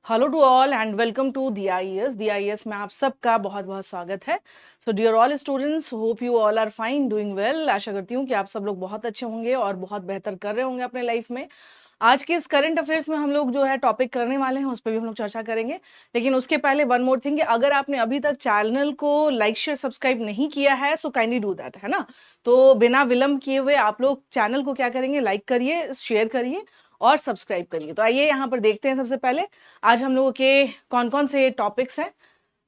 Hello to all and welcome to D I S में आप सबका बहुत बहुत स्वागत है। So dear all students, hope you all are fine, doing well. आशा करती हूँ कि आप सब लोग बहुत अच्छे होंगे और बहुत बेहतर कर रहे होंगे अपने लाइफ में। आज के इस करंट अफेयर्स में हम लोग जो है टॉपिक करने वाले हैं, उस पर भी हम लोग चर्चा करेंगे। लेकिन उसके पहले वन मोर थिंग, अगर आपने अभी तक चैनल को लाइक शेयर सब्सक्राइब नहीं किया है सो काइंडली डू दैट, है ना। तो बिना विलंब किए हुए आप लोग चैनल को क्या करेंगे, लाइक करिए, शेयर करिए और सब्सक्राइब करिए। तो आइए यहाँ पर देखते हैं सबसे पहले आज हम लोगों के कौन कौन से टॉपिक्स हैं।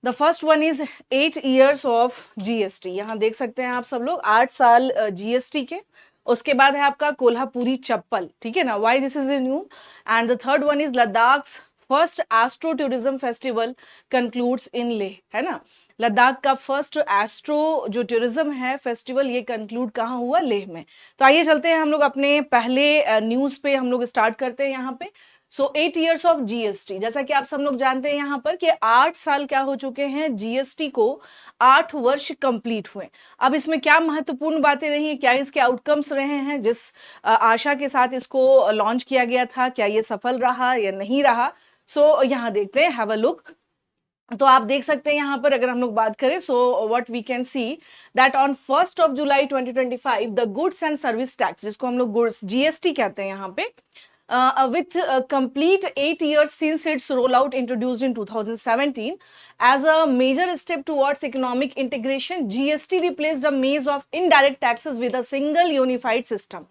The first one is 8 years of GST. यहाँ देख सकते हैं आप सब लोग 8 साल जीएसटी के। उसके बाद है आपका कोल्हापुरी चप्पल, ठीक है ना, why this is new. And the third one is Ladakh first astro tourism festival concludes in Leh, है ना। लद्दाख का फर्स्ट एस्ट्रो जो टूरिज्म है फेस्टिवल, ये कंक्लूड कहाँ हुआ, लेह में। तो आइए चलते हैं हम लोग अपने पहले न्यूज पे हम लोग स्टार्ट करते हैं यहाँ पे। सो 8 years ऑफ जीएसटी, जैसा कि आप सब लोग जानते हैं यहाँ पर कि 8 साल क्या हो चुके हैं जीएसटी को, 8 वर्ष कंप्लीट हुए। अब इसमें क्या महत्वपूर्ण बातें रही हैं, क्या इसके आउटकम्स रहे हैं, जिस आशा के साथ इसको लॉन्च किया गया था, क्या ये सफल रहा या नहीं रहा। सो यहाँ देखते हैं, हैव अ लुक। तो आप देख सकते हैं यहाँ पर अगर हम लोग बात करें, so what we can see that on 1 July 2025 the goods and service tax, जिसको हम लोग गुड्स जीएसटी कहते हैं यहाँ पे, with complete 8 years since its rollout introduced in 2017 as a major step towards economic integration, GST replaced a maze of indirect taxes with a single unified system.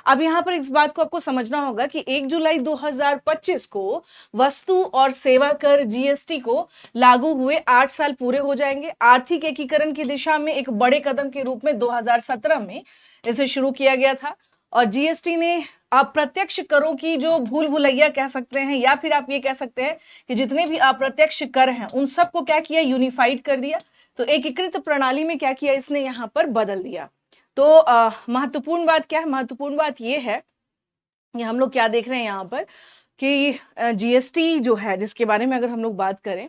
अब यहाँ पर इस बात को आपको समझना होगा कि 1 जुलाई 2025 को वस्तु और सेवा कर जीएसटी को लागू हुए 8 साल पूरे हो जाएंगे। आर्थिक एकीकरण की दिशा में एक बड़े कदम के रूप में 2017 में इसे शुरू किया गया था। और जीएसटी ने अप्रत्यक्ष करों की जो भूल भुलैया कह सकते हैं, या फिर आप ये कह सकते हैं कि जितने भी अप्रत्यक्ष कर हैं उन सबको क्या किया, यूनिफाइड कर दिया। तो एकीकृत प्रणाली में क्या किया इसने, यहाँ पर बदल दिया। तो महत्वपूर्ण बात क्या है, महत्वपूर्ण बात ये है कि हम लोग क्या देख रहे हैं यहाँ पर कि जीएसटी जो है, जिसके बारे में अगर हम लोग बात करें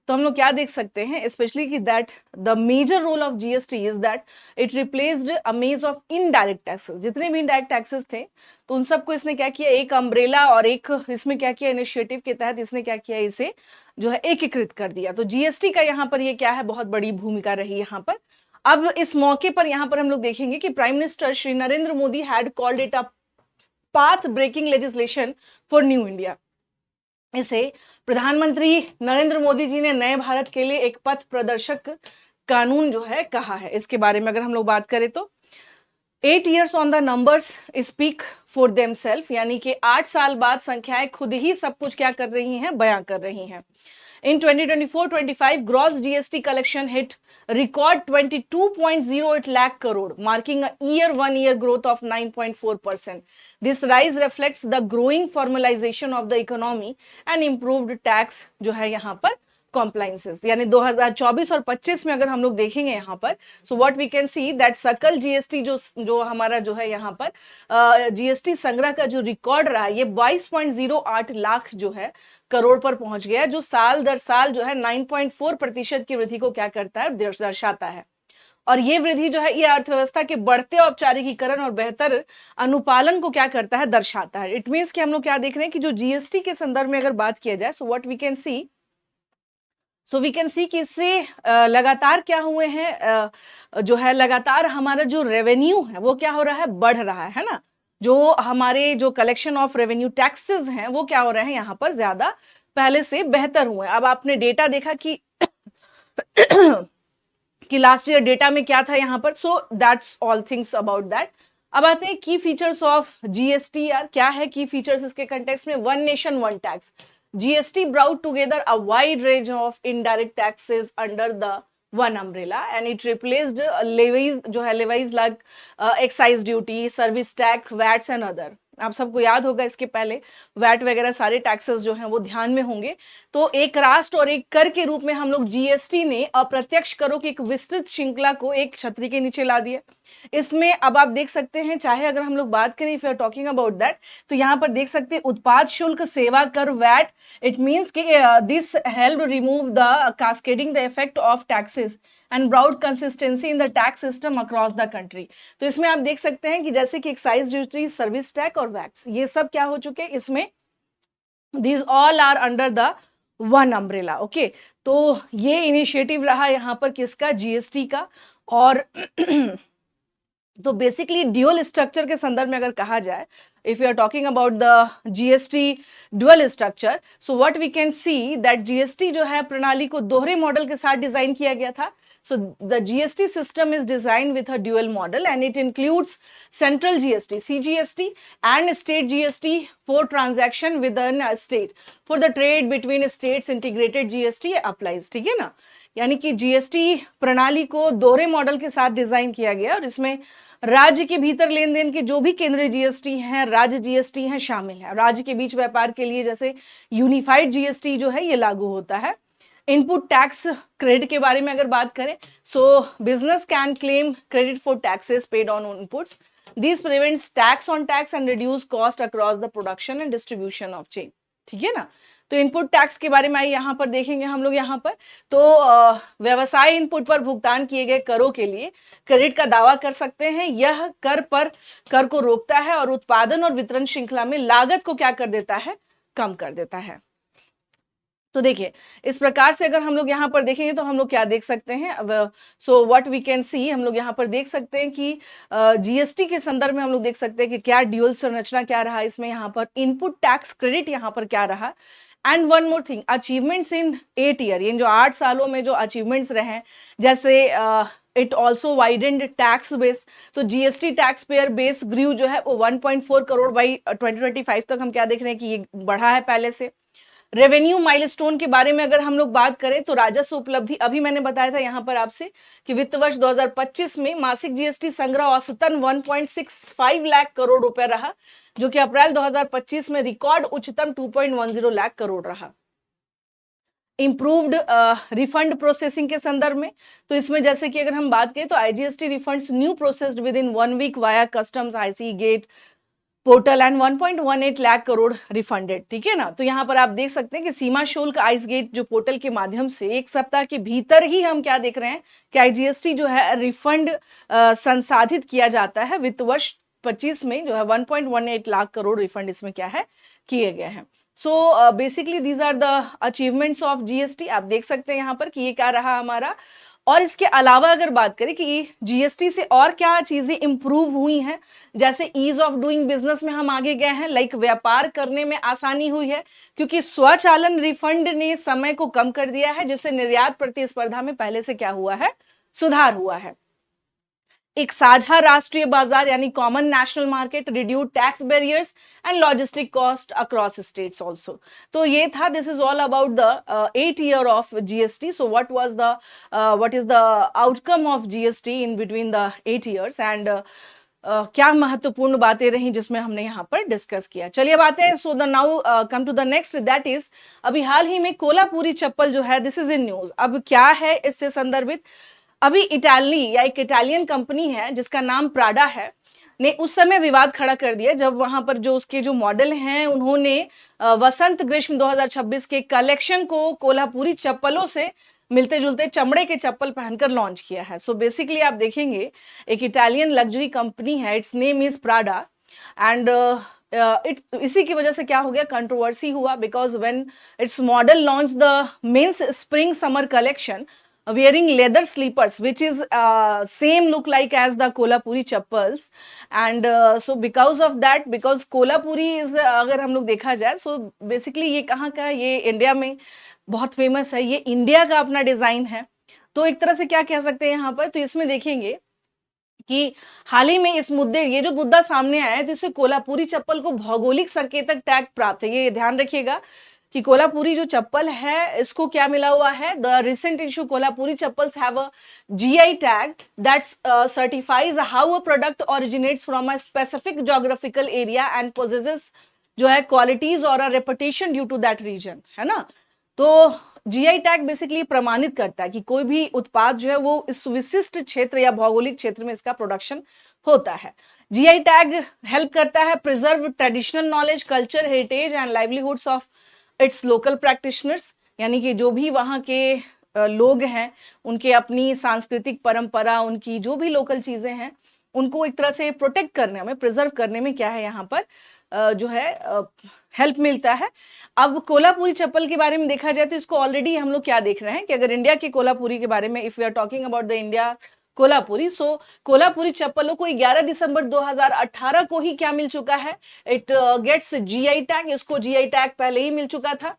तो हम लोग क्या देख सकते हैं, स्पेशली कि that the major role of GST is that it replaced a maze of indirect taxes. जितने भी इनडायरेक्ट टैक्सेस थे तो उन सबको इसने क्या किया, एक अम्ब्रेला और एक इसमें क्या किया, इनिशिएटिव के तहत इसने क्या किया, इसे जो है एकीकृत कर दिया। तो जीएसटी का यहाँ पर ये क्या है, बहुत बड़ी भूमिका रही यहाँ पर। अब इस मौके पर यहाँ पर हम लोग देखेंगे कि prime minister Shri Narendra Modi had called it a path breaking legislation for new India. इसे प्रधानमंत्री नरेंद्र मोदी जी ने नए भारत के लिए एक पथ प्रदर्शक कानून जो है कहा है। इसके बारे में अगर हम लोग बात करें तो 8 years on the numbers speak for themself, यानी कि 8 साल बाद संख्याएं खुद ही सब कुछ क्या कर रही हैं, बयां कर रही हैं। In 2024-25, gross GST collection hit record 22.08 lakh crore, marking a year-on-year growth of 9.4%. This rise reflects the growing formalization of the economy and improved tax जो है यहाँ पर कॉम्प्लाइंसेस। यानी 2024 और 25 में अगर हम लोग देखेंगे यहाँ पर, so what we can see that सकल जीएसटी जो हमारा जो है यहाँ पर जीएसटी संग्रह का जो रिकॉर्ड रहा है, ये 22.08 लाख जो है करोड़ पर पहुंच गया, जो साल दर साल जो है 9.4% की वृद्धि को क्या करता है, दर्शाता है। और ये वृद्धि जो है, ये अर्थव्यवस्था के बढ़ते औपचारिकीकरण और बेहतर अनुपालन को क्या करता है, दर्शाता है। इट मीन्स कि हम लोग क्या देख रहे हैं कि जो जीएसटी के संदर्भ में अगर बात किया जाए, so what we can see, so we can see कि इससे लगातार क्या हुए हैं, जो है लगातार हमारा जो रेवेन्यू है वो क्या हो रहा है, बढ़ रहा है ना। जो हमारे जो कलेक्शन ऑफ रेवेन्यू टैक्सेस हैं वो क्या हो रहे हैं, यहाँ पर ज्यादा पहले से बेहतर हुए। अब आपने डेटा देखा कि कि लास्ट ईयर डेटा में क्या था यहाँ पर। So that's all things about that. अब आते हैं की फीचर्स ऑफ जीएसटी। यार क्या है की फीचर्स इसके कंटेक्स्ट में, one nation one tax. GST brought together a wide range of indirect taxes under the one umbrella, and it replaced levies जो है levies like excise duty, service tax, VATs and other। आप सबको याद होगा इसके पहले VAT वगैरह सारे टैक्सेस जो हैं वो ध्यान में होंगे। तो एक राष्ट्र और एक कर के रूप में हम लोग जीएसटी ने अप्रत्यक्ष करों की एक विस्तृत श्रृंखला को एक छतरी के नीचे ला दिया। इसमें अब आप देख सकते हैं, चाहे अगर हम लोग बात करें, if you are talking about that, तो यहाँ पर देख सकते हैं उत्पाद शुल्क, सेवा कर, वैट। इट मीन्स कि this help remove the cascading the effect of taxes and brought consistency in the tax system across the country. तो इसमें आप देख सकते हैं कि जैसे कि एक्साइज ड्यूटी, सर्विस टैक्स और वैट्स, ये सब क्या हो चुके हैं इसमें, these all are under the one umbrella. Okay, तो ये इनिशिएटिव रहा यहाँ पर किसका, जीएसटी का। और तो बेसिकली ड्यूअल स्ट्रक्चर के संदर्भ में अगर कहा जाए, if you are talking about the GST dual structure, so what we can see that GST जो है प्रणाली को दोहरे मॉडल के साथ डिजाइन किया गया था। So the GST system is design with a dual model and it includes central GST CGST and state GST for transaction with in state, for the trade between states integrated GST applies. ठीक है ना, यानी कि GST प्रणाली को दोहरे model के साथ डिजाइन किया गया और इसमें राज्य के भीतर लेन देन के जो भी केंद्रीय जीएसटी हैं, राज्य जीएसटी हैं, शामिल है। राज्य के बीच व्यापार के लिए जैसे यूनिफाइड जीएसटी जो है ये लागू होता है। इनपुट टैक्स क्रेडिट के बारे में अगर बात करें, सो business can claim credit for taxes paid on inputs, this prevents tax on tax and reduce cost across the production and distribution of chain. ठीक है ना, तो इनपुट टैक्स के बारे में यहाँ पर देखेंगे हम लोग। यहाँ पर तो व्यवसाय इनपुट पर भुगतान किए गए करों के लिए क्रेडिट का दावा कर सकते हैं। यह कर को रोकता है और उत्पादन और वितरण श्रृंखला में लागत को क्या कर देता है, कम कर देता है। तो देखिए इस प्रकार से अगर हम लोग यहाँ पर देखेंगे तो हम लोग क्या देख सकते हैं, so what we can see, हम लोग यहाँ पर देख सकते हैं कि जीएसटी के संदर्भ में हम लोग देख सकते हैं कि क्या ड्यूअल संरचना क्या रहा इसमें। यहाँ पर इनपुट टैक्स क्रेडिट यहाँ पर क्या रहा। And one more thing, achievements in 8 year, इन जो 8 सालों में जो अचीवमेंट्स रहे, जैसे it also widened tax base, तो GST taxpayer base grew जो है वो 1.4 करोड़ बाई 2025 तक हम क्या देख रहे हैं कि ये बढ़ा है पहले से। रेवेन्यू माइलस्टोन के बारे में अगर हम लोग बात करें तो राजस्व उपलब्धि, अभी मैंने बताया था यहाँ पर आपसे कि वित्त वर्ष 2025 में मासिक जीएसटी संग्रह औसतन 1.65 लाख करोड़ रुपए रहा, जो कि अप्रैल 2025 में रिकॉर्ड उच्चतम 2.10 लाख करोड़ रहा। इंप्रूव्ड रिफंड प्रोसेसिंग के संदर्भ में, तो इसमें जैसे कि अगर हम बात करें तो IGST refunds new processed within 1 week via customs, IC gate portal and 1.18 lakh crore refunded. ठीक है ना, तो यहाँ पर आप देख सकते हैं कि सीमा शुल्क आइस गेट जो पोर्टल के माध्यम से 1 सप्ताह के भीतर ही हम क्या देख रहे हैं कि आईजीएसटी जो है रिफंड संसाधित किया जाता है। वित्त वर्ष 25 में जो है 1.18 लाख करोड़ रिफंड इसमें क्या है किए गए हैं। So basically these are the achievements of GST. आप देख सकते हैं यहाँ पर कि ये क्या रहा हमारा। और इसके अलावा अगर बात करें कि जीएसटी से और क्या चीजें इंप्रूव हुई हैं, जैसे ईज ऑफ डूइंग बिजनेस में हम आगे गए हैं, लाइक व्यापार करने में आसानी हुई है क्योंकि स्वचालन रिफंड ने समय को कम कर दिया है, जिससे निर्यात प्रतिस्पर्धा में पहले से क्या हुआ है, सुधार हुआ है। एक साझा राष्ट्रीय बाजार यानी common national market, reduce tax barriers and logistic cost across states also. तो ये था, this is all about the 8 year of GST. So what is the outcome of GST in between the 8 years and क्या महत्वपूर्ण बातें रही जिसमें हमने यहाँ पर डिस्कस किया। चलिए बातें हैं, so the now come to the next, that is अभी हाल ही में कोल्हापुरी चप्पल जो है, दिस इज इन न्यूज। अब क्या है इससे संदर्भित, अभी इटाली या एक इटालियन कंपनी है जिसका नाम प्राडा है, ने उस समय विवाद खड़ा कर दिया जब वहां पर जो उसके जो मॉडल हैं उन्होंने वसंत ग्रीष्म 2026 के कलेक्शन को कोल्हापुरी चप्पलों से मिलते जुलते चमड़े के चप्पल पहनकर लॉन्च किया है। सो बेसिकली आप देखेंगे एक इटालियन लग्जरी कंपनी है, its name is Prada and इसी की वजह से क्या हो गया, कंट्रोवर्सी हुआ, because when its model launch the men's spring summer collection wearing leather sleepers which is same look like as the Kolhapuri chappals and so because of that, because Kolhapuri is अगर हम लोग देखा जाए so basically ये कहाँ का है, ये इंडिया में बहुत फेमस है, ये इंडिया का अपना डिजाइन है। तो एक तरह से क्या कह सकते हैं यहाँ पर, तो इसमें देखेंगे कि हाल ही में इस मुद्दे, ये जो मुद्दा सामने आया है, तो इससे कोल्हापुरी चप्पल को भौगोलिक संकेतक टैग प्राप्त है। ये ध्यान रखिएगा कि कोल्हापुरी जो चप्पल है इसको क्या मिला हुआ है, the recent issue Kolhapuri chappals have a GI tag that certifies how a product originates from a specific geographical area and possesses जो है क्वालिटीज और a reputation due to that region, है ना। तो जीआई टैग बेसिकली प्रमाणित करता है कि कोई भी उत्पाद जो है वो इस विशिष्ट क्षेत्र या भौगोलिक क्षेत्र में इसका प्रोडक्शन होता है। जीआई टैग हेल्प करता है preserve traditional knowledge, culture, heritage and livelihoods of its local practitioners, यानी कि जो भी वहाँ के लोग हैं उनके अपनी सांस्कृतिक परंपरा, उनकी जो भी लोकल चीजें हैं उनको एक तरह से प्रोटेक्ट करने में, प्रिजर्व करने में क्या है यहाँ पर जो है हेल्प मिलता है। अब कोल्हापुरी चप्पल के बारे में देखा जाए तो इसको ऑलरेडी हम लोग क्या देख रहे हैं कि अगर इंडिया के कोल्हापुरी के बारे में, if we are talking about the India Kolhapuri, so Kolhapuri चप्पलों को 11 दिसंबर 2018 को ही क्या मिल चुका है, इट गेट्स जीआई टैग। इसको जीआई टैग पहले ही मिल चुका था,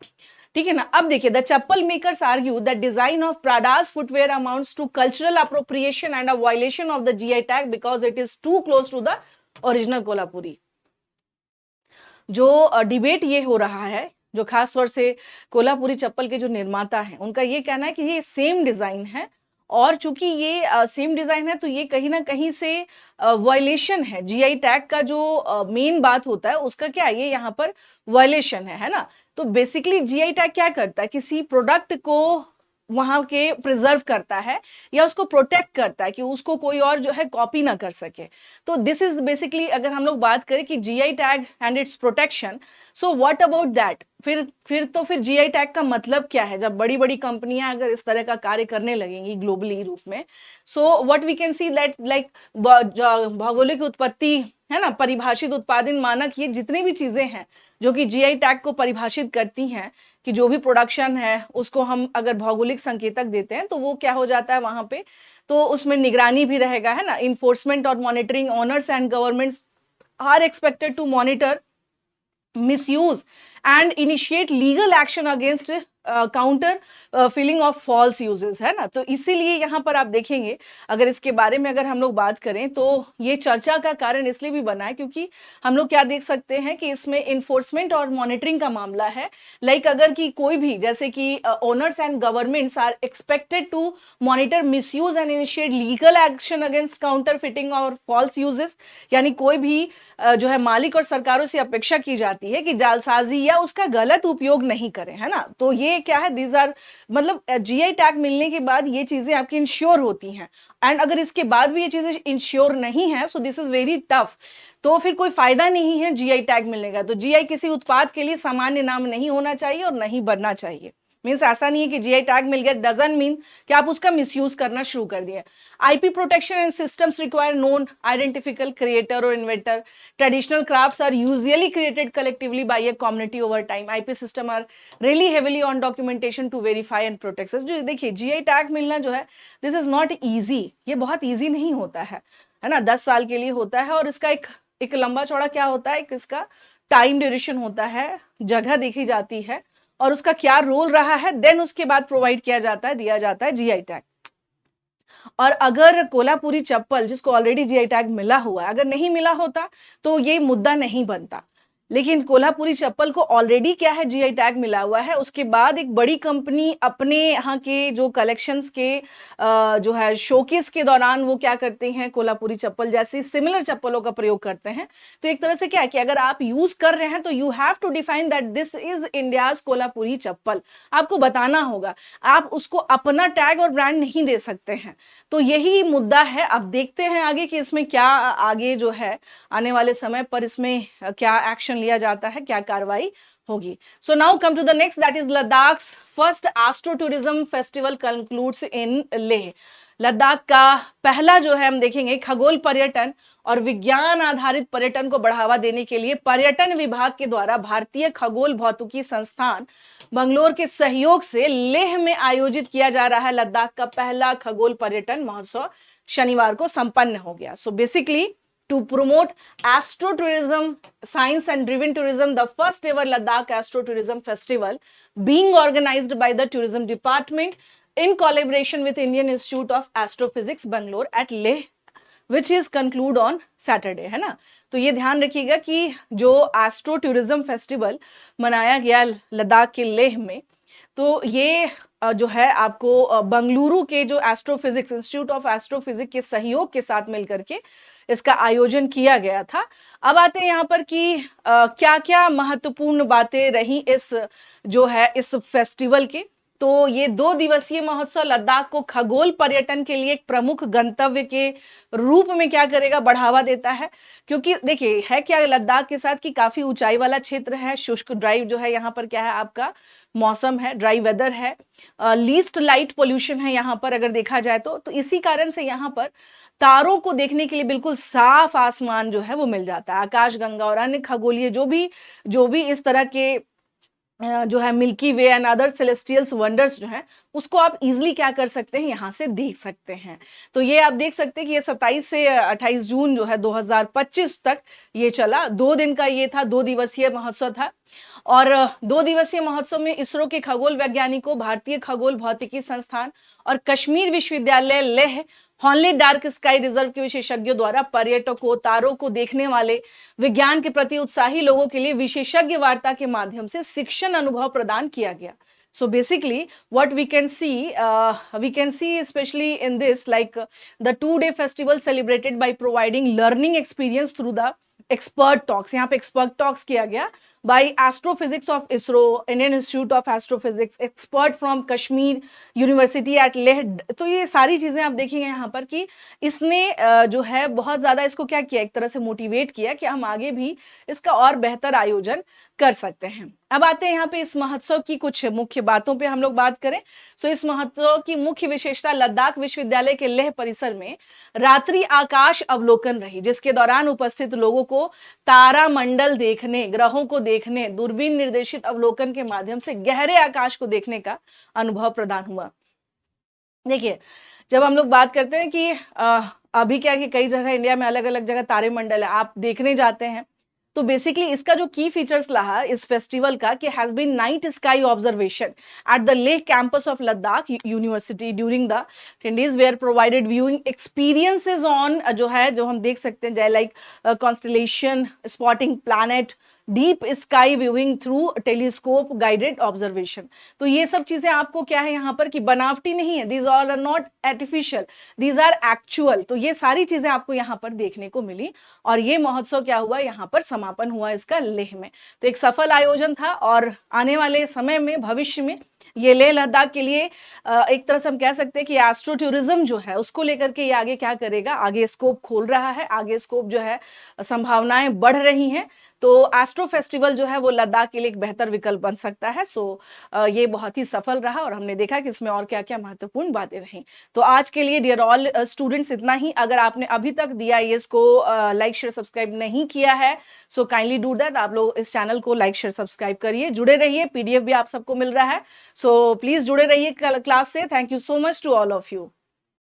ठीक है ना। अब देखिए, the chappal makers argue that design of Prada's footwear amounts to cultural appropriation and a violation of the GI tag because it is too close to the original Kolhapuri. जो डिबेट ये हो रहा है, जो खास तौर से कोल्हापुरी चप्पल के जो निर्माता हैं, उनका ये कहना है कि ये सेम डिजाइन है, और चूंकि ये सेम डिजाइन है तो ये कहीं ना कहीं से वायलेशन है। जीआई टैग का जो मेन बात होता है उसका क्या है, ये यहाँ पर वायलेशन है ना। तो बेसिकली जीआई टैग क्या करता है, किसी प्रोडक्ट को वहां के प्रिजर्व करता है या उसको प्रोटेक्ट करता है कि उसको कोई और जो है कॉपी ना कर सके। तो दिस इज बेसिकली, अगर हम लोग बात करें कि GI tag and it's protection, so what about that, फिर जीआई टैग का मतलब क्या है जब बड़ी बड़ी कंपनियां अगर इस तरह का कार्य करने लगेंगी ग्लोबली रूप में। So what we can see that like भौगोलिक उत्पत्ति है ना, परिभाषित उत्पादन मानक, ये जितनी भी चीजें हैं जो कि जीआई टैग को परिभाषित करती हैं कि जो भी प्रोडक्शन है उसको हम अगर भौगोलिक संकेतक देते हैं तो वो क्या हो जाता है वहां पे, तो उसमें निगरानी भी रहेगा, है ना। इन्फोर्समेंट और monitoring, owners and governments are expected to monitor misuse and initiate legal action against counterfeiting of false uses, है ना। तो इसीलिए यहाँ पर आप देखेंगे, अगर इसके बारे में अगर हम लोग बात करें तो ये चर्चा का कारण इसलिए भी बना है क्योंकि हम लोग क्या देख सकते हैं कि इसमें इन्फोर्समेंट और मॉनिटरिंग का मामला है। लाइक अगर कि कोई भी, जैसे कि owners and governments are expected to monitor misuse and initiate legal action against counterfeiting और फॉल्स यूजेस, यानी कोई भी जो है मालिक और सरकारों से अपेक्षा की जाती है कि जालसाजी या उसका गलत उपयोग नहीं करें, है ना। तो ये क्या है, दीज आर, मतलब जीआई टैग मिलने के बाद ये चीजें आपकी इंश्योर होती हैं। एंड अगर इसके बाद भी ये चीजें इंश्योर नहीं है, so this is very tough. तो फिर कोई फायदा नहीं है जीआई टैग मिलने का। तो जीआई किसी उत्पाद के लिए सामान्य नाम नहीं होना चाहिए और नहीं बनना चाहिए। मीन्स ऐसा नहीं है कि जीआई टैग मिल गया डजंट मीन कि आप उसका मिसयूज करना शुरू कर दिए। IP protection and systems require known identifiable creator और inventor. Traditional crafts are usually created collectively by a community over time. IP system are really heavily on documentation to verify and protect. जो देखिए, GI tag मिलना जो है, this is not easy, ये बहुत easy नहीं होता है ना। 10 साल के लिए होता है और इसका एक लंबा चौड़ा क्या होता है, इसका टाइम ड्यूरेशन होता है, जगह देखी जाती है और उसका क्या रोल रहा है, देन उसके बाद प्रोवाइड किया जाता है, दिया जाता है जीआई टैग। और अगर कोल्हापुरी चप्पल जिसको ऑलरेडी जीआई टैग मिला हुआ है, अगर नहीं मिला होता तो ये मुद्दा नहीं बनता। लेकिन कोल्हापुरी चप्पल को ऑलरेडी क्या है, जीआई टैग मिला हुआ है। उसके बाद एक बड़ी कंपनी अपने यहाँ के जो कलेक्शंस के जो है शोकेस के दौरान वो क्या करते हैं, कोल्हापुरी चप्पल जैसी सिमिलर चप्पलों का प्रयोग करते हैं। तो एक तरह से क्या है कि अगर आप यूज कर रहे हैं तो you have to define that this is India's Kolhapuri chappal, आपको बताना होगा। आप उसको अपना टैग और ब्रांड नहीं दे सकते हैं। तो यही मुद्दा है। अब देखते हैं आगे कि इसमें क्या आगे जो है आने वाले समय पर इसमें क्या एक्शन लिया जाता है, क्या कार्रवाई होगी। So now come to the next, that is Ladakh's first astro tourism festival concludes in Leh. Ladakh का पहला जो है हम देखेंगे खगोल पर्यटन और विज्ञान आधारित पर्यटन को बढ़ावा देने के लिए पर्यटन विभाग के द्वारा भारतीय खगोल भौतिकी संस्थान बंगलोर के सहयोग से लेह में आयोजित किया जा रहा है लद्दाख का पहला खगोल पर्यटन महोत्सव शनिवार को संपन्न हो गया। So basically to promote astro-tourism, science and driven tourism, the first ever Ladakh Astro-Tourism Festival being organized by the Tourism Department in collaboration with Indian Institute of Astrophysics, Bangalore at Leh, which is conclude on Saturday, है ना। तो ये ध्यान रखिएगा कि जो astro tourism festival मनाया गया लद्दाख के लेह में, तो ये जो है आपको बंगलुरु के जो एस्ट्रोफिजिक्स इंस्टीट्यूट ऑफ एस्ट्रोफिजिक्स के सहयोग के साथ मिलकर के इसका आयोजन किया गया था। अब आते हैं यहाँ पर कि क्या क्या महत्वपूर्ण बातें रही इस जो है इस फेस्टिवल के। तो ये 2 दिवसीय महोत्सव लद्दाख को खगोल पर्यटन के लिए एक प्रमुख गंतव्य के रूप में क्या करेगा, बढ़ावा देता है। क्योंकि देखिए है क्या लद्दाख के साथ कि काफी ऊंचाई वाला क्षेत्र है, शुष्क ड्राइव जो है यहाँ पर क्या है आपका मौसम है, ड्राई वेदर है, लीस्ट लाइट पोल्यूशन है यहाँ पर अगर देखा जाए तो इसी कारण से यहाँ पर तारों को देखने के लिए बिल्कुल साफ आसमान जो है वो मिल जाता है। आकाशगंगा और अन्य खगोलीय जो भी इस तरह के जो है milky way and other celestials wonders जो हैं उसको आप इजीली क्या कर सकते हैं, यहाँ से देख सकते हैं। तो ये आप देख सकते हैं कि ये 27 से 28 जून जो है 2025 तक ये चला। 2 दिन का ये था, 2 दिवसीय महोत्सव था। और 2 दिवसीय महोत्सव में इसरो के खगोल वैज्ञानिकों, भारतीय खगोल भौतिकी संस्थान और कश्मीर विश्वविद्यालय Leh Hoernle dark sky reserve के विशेषज्ञों द्वारा पर्यटकों, तारों को देखने वाले, विज्ञान के प्रति उत्साही लोगों के लिए विशेषज्ञ वार्ता के माध्यम से शिक्षण अनुभव प्रदान किया गया। So basically what we can see especially in this, like the 2-day festival celebrated by providing learning experience through the expert talks। यहाँ पे expert talks किया गया by astrophysics of ISRO, Indian Institute of Astrophysics, expert from Kashmir University at Leh। तो ये सारी चीजें आप देखेंगे यहाँ पर कि इसने जो है बहुत ज्यादा इसको क्या किया, एक तरह से मोटिवेट किया कि हम आगे भी इसका और बेहतर आयोजन कर सकते हैं। अब आते हैं यहाँ पे इस महोत्सव की कुछ मुख्य बातों पे हम लोग बात करें। सो इस महोत्सव की मुख्य विशेषता लद्दाख विश्वविद्यालय के लेह परिसर में रात्रि आकाश अवलोकन रही, जिसके दौरान उपस्थित लोगों को तारा मंडल देखने, ग्रहों को देखने, दूरबीन निर्देशित अवलोकन के माध्यम से गहरे आकाश को देखने का अनुभव प्रदान हुआ। देखिए, जब हम लोग बात करते हैं कि अभी क्या है कि कई जगह इंडिया में अलग अलग जगह तारे मंडल है, आप देखने जाते हैं तो बेसिकली इसका जो की फीचर्स रहा इस फेस्टिवल का कि has been night sky observation at the Leh campus of Ladakh university during the 10 days where provided viewing experiences on जो हम देख सकते हैं like constellation, spotting planet, deep sky viewing through telescope guided observation. तो ये सब चीजें आपको क्या है यहाँ पर कि बनावटी नहीं है, these all are not artificial, these are actual. तो ये सारी चीजें आपको यहाँ पर देखने को मिली और ये महोत्सव क्या हुआ, यहाँ पर समापन हुआ इसका लेह में। तो एक सफल आयोजन था और आने वाले समय में, भविष्य में ये लेह लद्दाख के लिए एक तरह से हम कह सकते हैं कि एस्ट्रो टूरिज्म जो है उसको लेकर के ये आगे क्या करेगा, आगे स्कोप खोल रहा है, आगे स्कोप जो है संभावनाएं बढ़ रही हैं। तो एस्ट्रो फेस्टिवल जो है वो लद्दाख के लिए एक बेहतर विकल्प बन सकता है। सो ये बहुत ही सफल रहा और हमने देखा कि इसमें और क्या क्या महत्वपूर्ण बातें रहीं। तो आज के लिए डियर ऑल स्टूडेंट्स इतना ही। अगर आपने अभी तक DIES को लाइक शेयर सब्सक्राइब नहीं किया है सो काइंडली डू दैट। आप लोग इस चैनल को लाइक शेयर सब्सक्राइब करिए, जुड़े रहिए, PDF भी आप सबको मिल रहा है। सो प्लीज जुड़े रहिए क्लास से। Thank you so much to all of you.